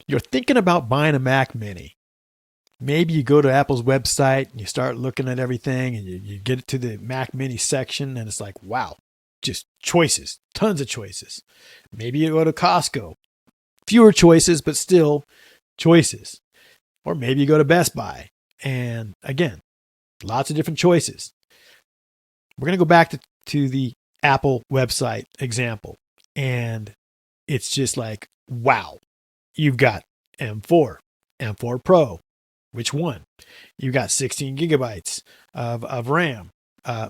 you're thinking about buying a Mac Mini. Maybe you go to Apple's website and you start looking at everything and you get to the Mac Mini section and it's like, wow, just choices, tons of choices. Maybe you go to Costco, fewer choices, but still choices. Or maybe you go to Best Buy and again, lots of different choices. We're going to go back to the Apple website example. And it's just like, wow, you've got M4, M4 Pro. Which one? You've got 16 gigabytes of RAM,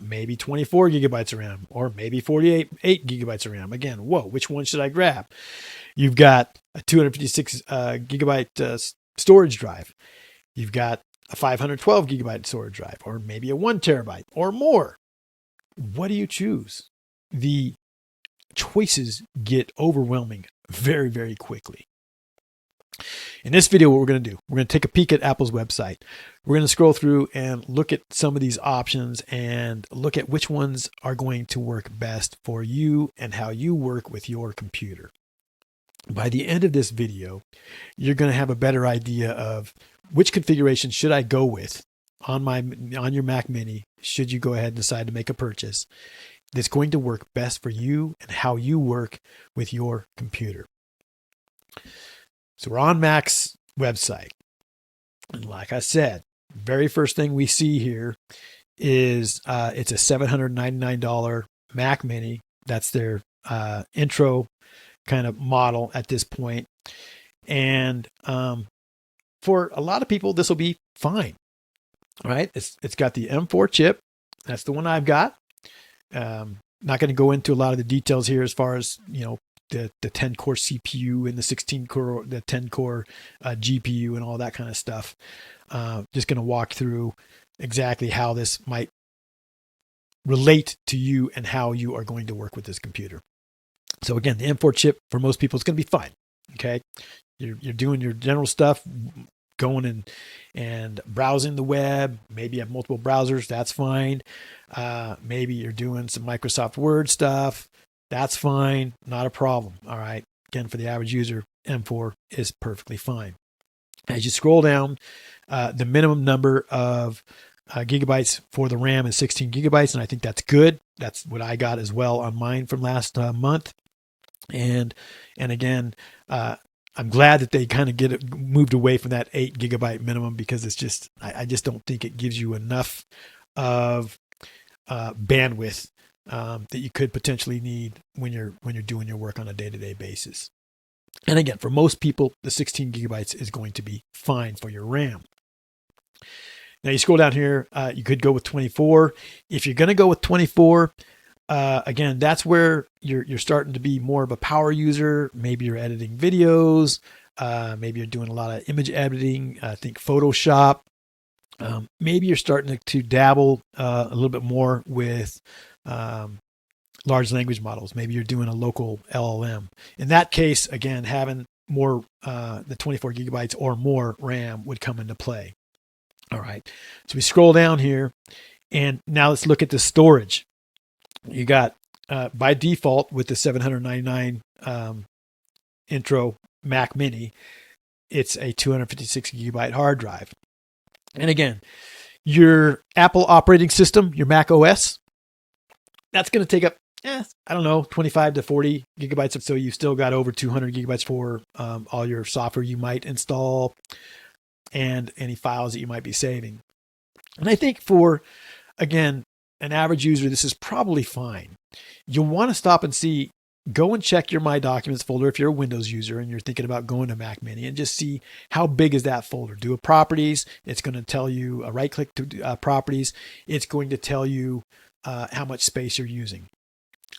maybe 24 gigabytes of RAM, or maybe 8 gigabytes of RAM. Again, whoa, which one should I grab? You've got a 256 gigabyte storage drive. You've got a 512 gigabyte storage drive, or maybe a 1 terabyte or more. What do you choose? The choices get overwhelming very, very quickly. In this video, what we're going to do, we're going to take a peek at Apple's website. We're going to scroll through and look at some of these options and look at which ones are going to work best for you and how you work with your computer. By the end of this video, you're going to have a better idea of which configuration should I go with on your Mac Mini, should you go ahead and decide to make a purchase that's going to work best for you and how you work with your computer. So we're on Mac's website. And like I said, very first thing we see here is it's a $799 Mac Mini. That's their intro kind of model at this point. And for a lot of people, this will be fine. All right. It's got the M4 chip. That's the one I've got. Not going to go into a lot of the details here as far as, the 10 core CPU and the 10 core GPU and all that kind of stuff. Just going to walk through exactly how this might relate to you and how you are going to work with this computer. So again, the M4 chip for most people is going to be fine. Okay. You're doing your general stuff, going and browsing the web. Maybe you have multiple browsers. That's fine. Maybe you're doing some Microsoft Word stuff. That's fine. Not a problem. All right. Again, for the average user, M4 is perfectly fine. As you scroll down, the minimum number of gigabytes for the RAM is 16 gigabytes. And I think that's good. That's what I got as well on mine from last month. And again, I'm glad that they kind of moved away from that 8 gigabyte minimum, because it's just, I just don't think it gives you enough of bandwidth that you could potentially need when you're doing your work on a day-to-day basis. And again, for most people, the 16 gigabytes is going to be fine for your RAM. Now you scroll down here, you could go with 24. If you're going to go with 24, again, that's where you're starting to be more of a power user. Maybe you're editing videos. Maybe you're doing a lot of image editing. I think Photoshop. Maybe you're starting to dabble a little bit more with large language models. Maybe you're doing a local LLM. In that case, again, having more the 24 gigabytes or more RAM would come into play. All right. So we scroll down here, and now let's look at the storage. You got by default with the 799 intro Mac Mini, it's a 256 gigabyte hard drive. And again, your Apple operating system, your Mac OS, that's going to take up, 25 to 40 gigabytes. So you still got over 200 gigabytes for all your software you might install and any files that you might be saving. And I think for, again, an average user, this is probably fine. You'll want to stop and go and check your My Documents folder if you're a Windows user and you're thinking about going to Mac Mini, and just see how big is that folder. Do a properties. It's going to tell you a right click to properties. It's going to tell you how much space you're using.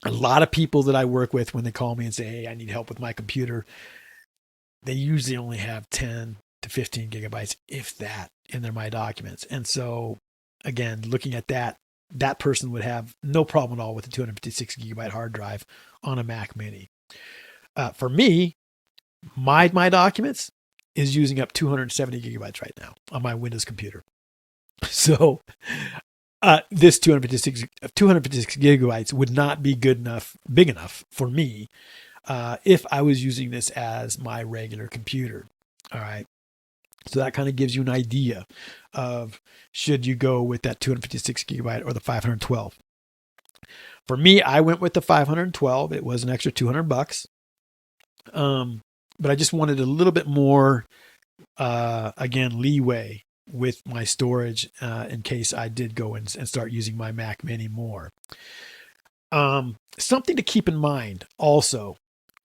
A lot of people that I work with, when they call me and say, hey, I need help with my computer, they usually only have 10 to 15 gigabytes, if that, in their My Documents. And so again, looking at that person would have no problem at all with a 256 gigabyte hard drive on a Mac Mini. For me, my Documents is using up 270 gigabytes right now on my Windows computer. So this 256 gigabytes would not be big enough for me if I was using this as my regular computer. All right. So that kind of gives you an idea of should you go with that 256 gigabyte or the 512. For me, I went with the 512. It was an extra $200. But I just wanted a little bit more, again, leeway with my storage in case I did go and start using my Mac Mini more. Something to keep in mind also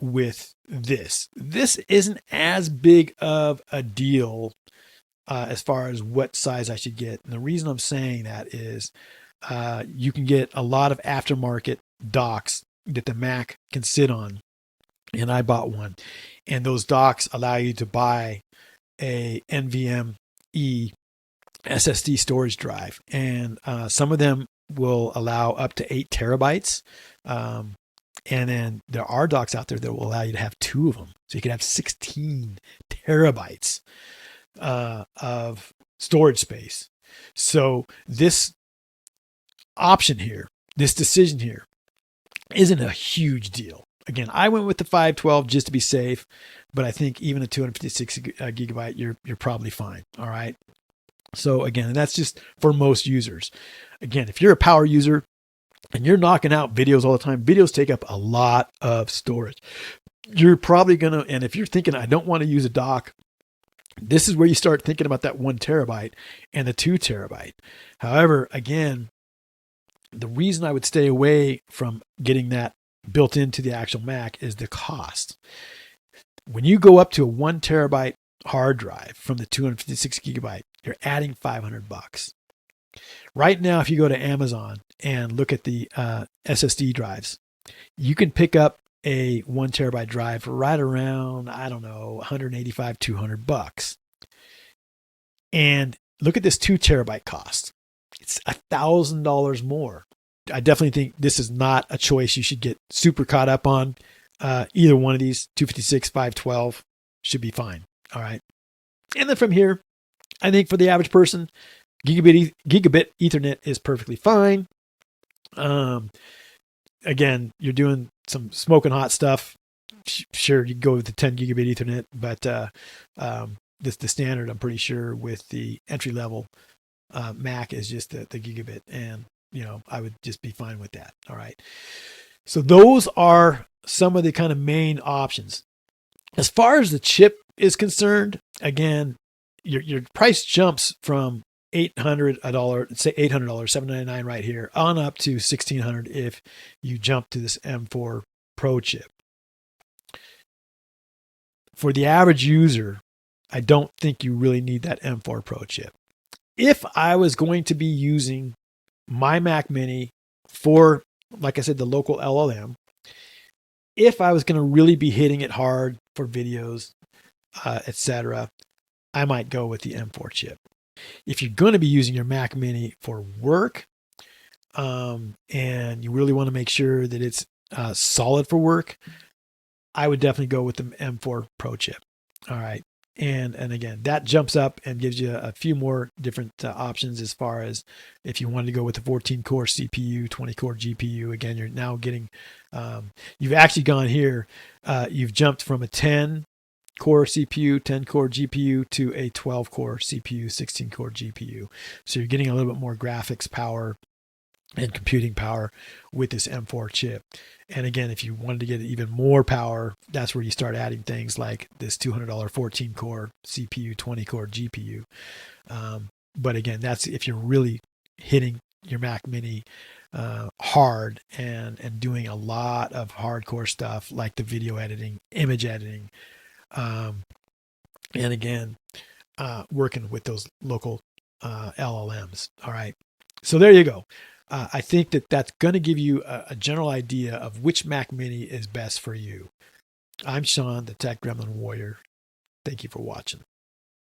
with this isn't as big of a deal as far as what size I should get. And the reason I'm saying that is you can get a lot of aftermarket docks that the Mac can sit on. And I bought one. And those docks allow you to buy a NVMe SSD storage drive. And some of them will allow up to 8 terabytes. And then there are docks out there that will allow you to have 2 of them. So you can have 16 terabytes of storage space. So this option here, this decision here, isn't a huge deal. Again, I went with the 512 just to be safe, but I think even a 256 gigabyte, you're probably fine. All right. So again, that's just for most users. Again, if you're a power user and you're knocking out videos all the time, videos take up a lot of storage. You're probably going to, and if you're thinking, I don't want to use a dock, this is where you start thinking about that 1 terabyte and the 2 terabyte. However, again, the reason I would stay away from getting that built into the actual Mac is the cost. When you go up to a 1 terabyte hard drive from the 256 gigabyte, you're adding $500. Right now, if you go to Amazon and look at the SSD drives, you can pick up a 1 terabyte drive for right around, I don't know, $185, $200. And look at this 2 terabyte cost. It's $1,000 more. I definitely think this is not a choice you should get super caught up on. Either one of these, 256, 512, should be fine. All right. And then from here, I think for the average person, gigabit Ethernet is perfectly fine. Again, you're doing some smoking hot stuff. Sure, you can go with the 10 gigabit Ethernet, but this the standard, I'm pretty sure, with the entry level Mac is just the gigabit, and I would just be fine with that. All right. So those are some of the kind of main options. As far as the chip is concerned, again, your price jumps from $800, say $800, $799 right here, on up to $1,600 if you jump to this M4 Pro chip. For the average user, I don't think you really need that M4 Pro chip. If I was going to be using my Mac Mini for, like I said, the local LLM, if I was going to really be hitting it hard for videos, etc., I might go with the M4 chip. If you're going to be using your Mac Mini for work, and you really want to make sure that it's solid for work, I would definitely go with the M4 Pro chip. All right. And again, that jumps up and gives you a few more different options as far as if you wanted to go with the 14-core CPU, 20-core GPU. Again, you're now getting, you've actually gone here, you've jumped from a 10-core CPU, 10-core GPU to a 12-core CPU, 16-core GPU. So you're getting a little bit more graphics power and computing power with this M4 chip. And again, if you wanted to get even more power, that's where you start adding things like this $200 14-core CPU, 20-core GPU. But again, that's if you're really hitting your Mac Mini hard and doing a lot of hardcore stuff like the video editing, image editing, and again, working with those local LLMs. All right. So there you go. I think that's going to give you a general idea of which Mac Mini is best for you. I'm Sean, the Tech Gremlin Warrior. Thank you for watching.